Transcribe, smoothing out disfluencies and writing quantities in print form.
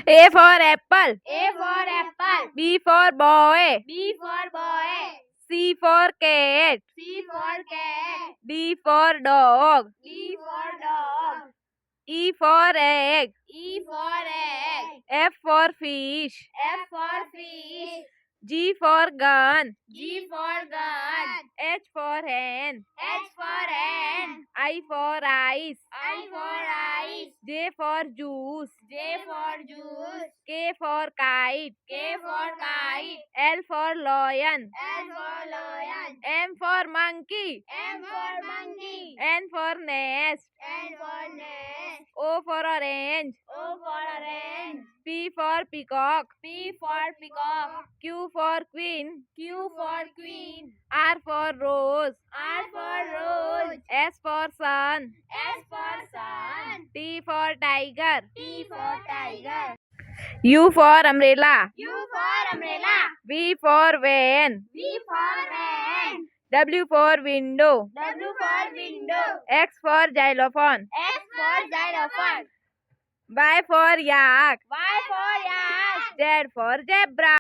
A for apple. A for apple. B for boy. B for boy. C for cat. C for cat. D for dog. D for dog. E for egg. E for egg. F for fish. F for fish. G for gun. G for gun. H for hen. H for hen. I for ice. I for ice. J for juice. J for juice. K for kite. K for kite. L for lion. L for lion. M for monkey. M for monkey. N for nest. N for nest. O for orange. O for orange. P for peacock. P for peacock. Q for queen. Q for queen. R for rose. R for rose. S for sun. S for sun. T for tiger. T for tiger. U for umbrella. U for umbrella. V for van. V for van. W for window. W for window. X for xylophone. X for xylophone. Y for yak. Y for yak. Z for zebra.